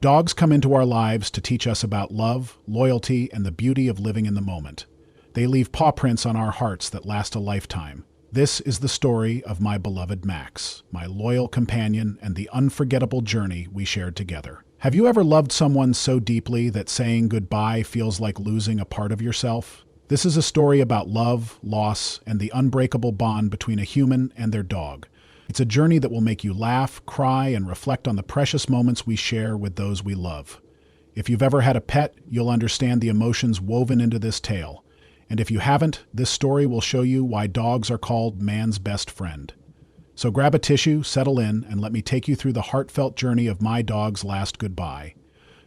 Dogs come into our lives to teach us about love, loyalty, and the beauty of living in the moment. They leave paw prints on our hearts that last a lifetime. This is the story of my beloved Max, my loyal companion, and the unforgettable journey we shared together. Have you ever loved someone so deeply that saying goodbye feels like losing a part of yourself? This is a story about love, loss, and the unbreakable bond between a human and their dog. It's a journey that will make you laugh, cry, and reflect on the precious moments we share with those we love. If you've ever had a pet, you'll understand the emotions woven into this tale. And if you haven't, this story will show you why dogs are called man's best friend. So grab a tissue, settle in, and let me take you through the heartfelt journey of my dog's last goodbye.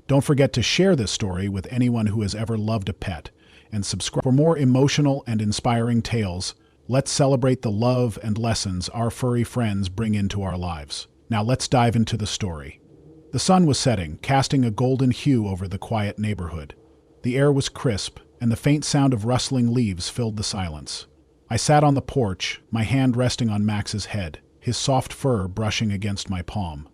Don't forget to share this story with anyone who has ever loved a pet, and subscribe for more emotional and inspiring tales. Let's celebrate the love and lessons our furry friends bring into our lives. Now let's dive into the story. The sun was setting, casting a golden hue over the quiet neighborhood. The air was crisp, and the faint sound of rustling leaves filled the silence. I sat on the porch, my hand resting on Max's head, his soft fur brushing against my palm.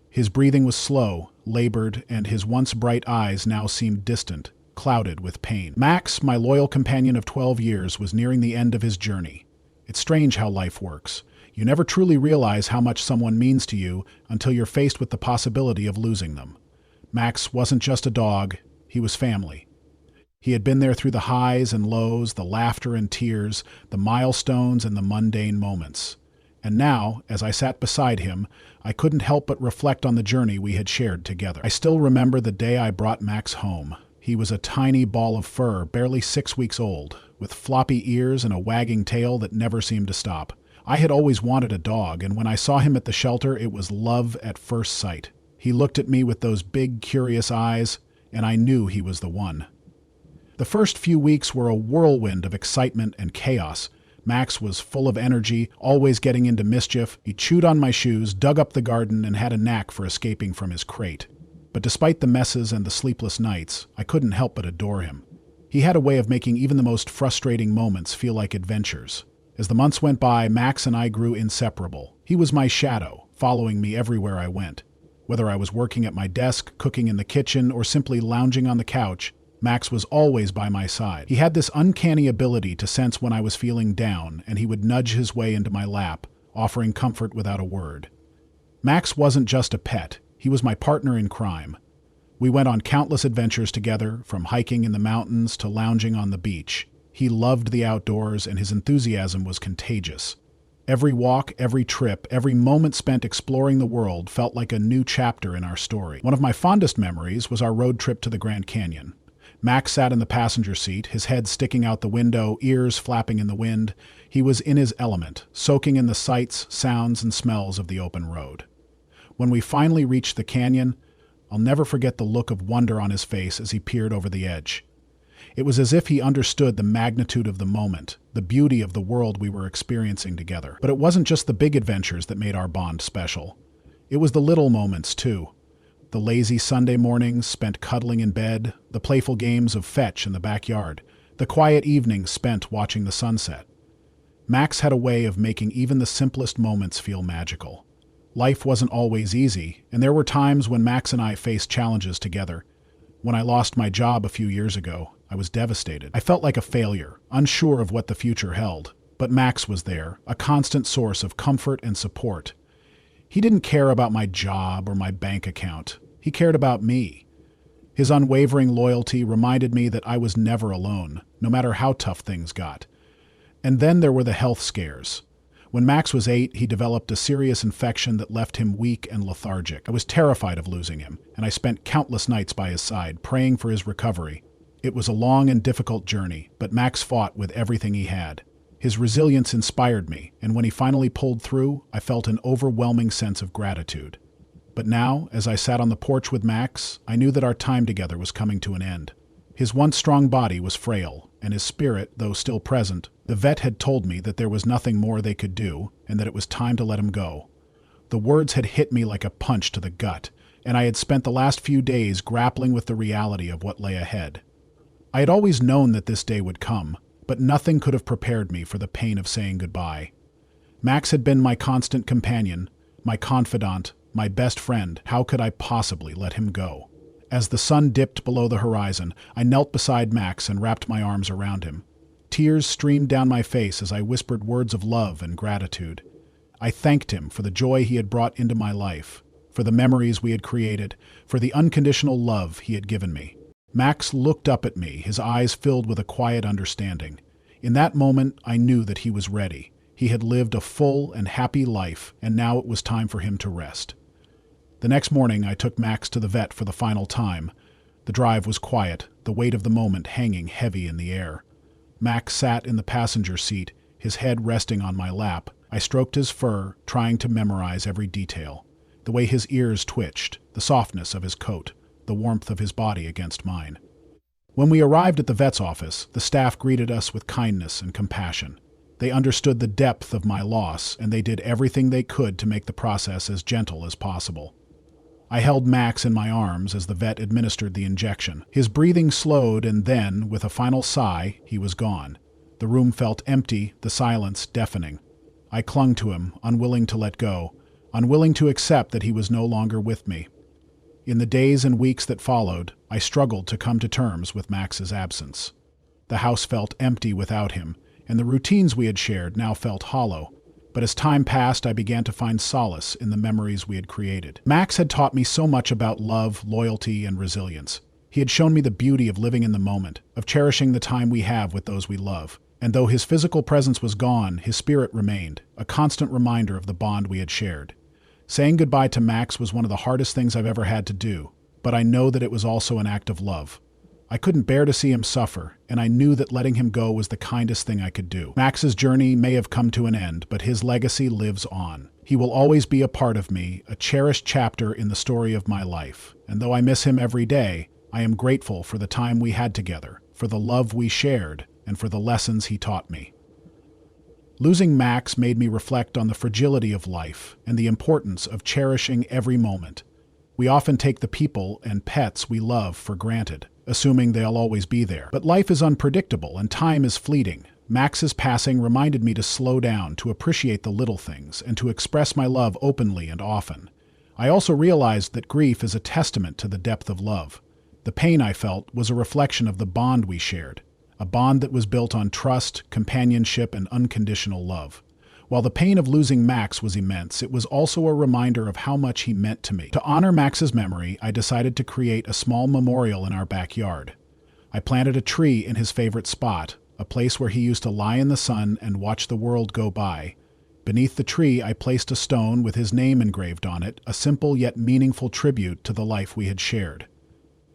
His breathing was slow, labored, and his once bright eyes now seemed distant, clouded with pain. Max, my loyal companion of 12 years, was nearing the end of his journey. It's strange how life works. You never truly realize how much someone means to you until you're faced with the possibility of losing them. Max wasn't just a dog, he was family. He had been there through the highs and lows, the laughter and tears, the milestones and the mundane moments. And now, as I sat beside him, I couldn't help but reflect on the journey we had shared together. I still remember the day I brought Max home. He was a tiny ball of fur, barely 6 weeks old, with floppy ears and a wagging tail that never seemed to stop. I had always wanted a dog, and when I saw him at the shelter, it was love at first sight. He looked at me with those big, curious eyes, and I knew he was the one. The first few weeks were a whirlwind of excitement and chaos. Max was full of energy, always getting into mischief. He chewed on my shoes, dug up the garden, and had a knack for escaping from his crate. But despite the messes and the sleepless nights, I couldn't help but adore him. He had a way of making even the most frustrating moments feel like adventures. As the months went by, Max and I grew inseparable. He was my shadow, following me everywhere I went. Whether I was working at my desk, cooking in the kitchen, or simply lounging on the couch, Max was always by my side. He had this uncanny ability to sense when I was feeling down, and he would nudge his way into my lap, offering comfort without a word. Max wasn't just a pet, he was my partner in crime. We went on countless adventures together, from hiking in the mountains to lounging on the beach. He loved the outdoors, and his enthusiasm was contagious. Every walk, every trip, every moment spent exploring the world felt like a new chapter in our story. One of my fondest memories was our road trip to the Grand Canyon. Max sat in the passenger seat, his head sticking out the window, ears flapping in the wind. He was in his element, soaking in the sights, sounds, and smells of the open road. When we finally reached the canyon, I'll never forget the look of wonder on his face as he peered over the edge. It was as if he understood the magnitude of the moment, the beauty of the world we were experiencing together. But it wasn't just the big adventures that made our bond special. It was the little moments, too. The lazy Sunday mornings spent cuddling in bed, the playful games of fetch in the backyard, the quiet evenings spent watching the sunset. Max had a way of making even the simplest moments feel magical. Life wasn't always easy, and there were times when Max and I faced challenges together. When I lost my job a few years ago, I was devastated. I felt like a failure, unsure of what the future held. But Max was there, a constant source of comfort and support. He didn't care about my job or my bank account. He cared about me. His unwavering loyalty reminded me that I was never alone, no matter how tough things got. And then there were the health scares. When Max was 8, he developed a serious infection that left him weak and lethargic. I was terrified of losing him, and I spent countless nights by his side, praying for his recovery. It was a long and difficult journey, but Max fought with everything he had. His resilience inspired me, and when he finally pulled through, I felt an overwhelming sense of gratitude. But now, as I sat on the porch with Max, I knew that our time together was coming to an end. His once strong body was frail, and his spirit, though still present, the vet had told me that there was nothing more they could do, and that it was time to let him go. The words had hit me like a punch to the gut, and I had spent the last few days grappling with the reality of what lay ahead. I had always known that this day would come, but nothing could have prepared me for the pain of saying goodbye. Max had been my constant companion, my confidant, My best friend. How could I possibly let him go? As the sun dipped below the horizon, I knelt beside Max and wrapped my arms around him. Tears streamed down my face as I whispered words of love and gratitude. I thanked him for the joy he had brought into my life, for the memories we had created, for the unconditional love he had given me. Max looked up at me, his eyes filled with a quiet understanding. In that moment, I knew that he was ready. He had lived a full and happy life, and now it was time for him to rest. The next morning, I took Max to the vet for the final time. The drive was quiet, the weight of the moment hanging heavy in the air. Max sat in the passenger seat, his head resting on my lap. I stroked his fur, trying to memorize every detail. The way his ears twitched, the softness of his coat, the warmth of his body against mine. When we arrived at the vet's office, the staff greeted us with kindness and compassion. They understood the depth of my loss, and they did everything they could to make the process as gentle as possible. I held Max in my arms as the vet administered the injection. His breathing slowed, and then, with a final sigh, he was gone. The room felt empty, the silence deafening. I clung to him, unwilling to let go, unwilling to accept that he was no longer with me. In the days and weeks that followed, I struggled to come to terms with Max's absence. The house felt empty without him, and the routines we had shared now felt hollow. But as time passed, I began to find solace in the memories we had created. Max had taught me so much about love, loyalty, and resilience. He had shown me the beauty of living in the moment, of cherishing the time we have with those we love. And though his physical presence was gone, his spirit remained, a constant reminder of the bond we had shared. Saying goodbye to Max was one of the hardest things I've ever had to do, but I know that it was also an act of love. I couldn't bear to see him suffer, and I knew that letting him go was the kindest thing I could do. Max's journey may have come to an end, but his legacy lives on. He will always be a part of me, a cherished chapter in the story of my life. And though I miss him every day, I am grateful for the time we had together, for the love we shared, and for the lessons he taught me. Losing Max made me reflect on the fragility of life and the importance of cherishing every moment. We often take the people and pets we love for granted, assuming they'll always be there. But life is unpredictable and time is fleeting. Max's passing reminded me to slow down, to appreciate the little things, and to express my love openly and often. I also realized that grief is a testament to the depth of love. The pain I felt was a reflection of the bond we shared, a bond that was built on trust, companionship, and unconditional love. While the pain of losing Max was immense, it was also a reminder of how much he meant to me. To honor Max's memory, I decided to create a small memorial in our backyard. I planted a tree in his favorite spot, a place where he used to lie in the sun and watch the world go by. Beneath the tree, I placed a stone with his name engraved on it, a simple yet meaningful tribute to the life we had shared.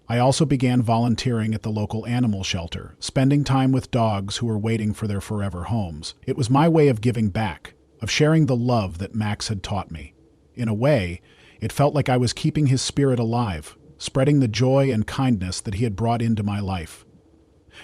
I also began volunteering at the local animal shelter, spending time with dogs who were waiting for their forever homes. It was my way of giving back, of sharing the love that Max had taught me. In a way, it felt like I was keeping his spirit alive, spreading the joy and kindness that he had brought into my life.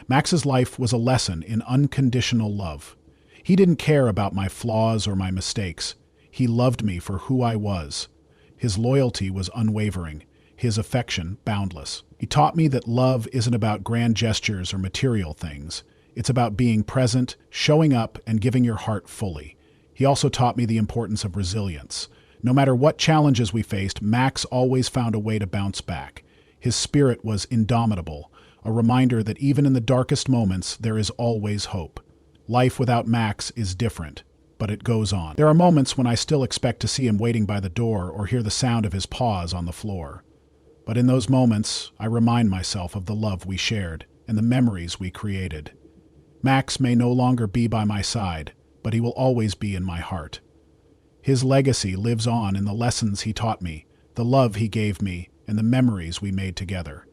Max's life was a lesson in unconditional love. He didn't care about my flaws or my mistakes. He loved me for who I was. His loyalty was unwavering, his affection boundless. He taught me that love isn't about grand gestures or material things. It's about being present, showing up, and giving your heart fully. He also taught me the importance of resilience. No matter what challenges we faced, Max always found a way to bounce back. His spirit was indomitable, a reminder that even in the darkest moments, there is always hope. Life without Max is different, but it goes on. There are moments when I still expect to see him waiting by the door or hear the sound of his paws on the floor. But in those moments, I remind myself of the love we shared and the memories we created. Max may no longer be by my side, but he will always be in my heart. His legacy lives on in the lessons he taught me, the love he gave me, and the memories we made together.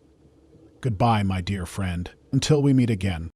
Goodbye, my dear friend, until we meet again.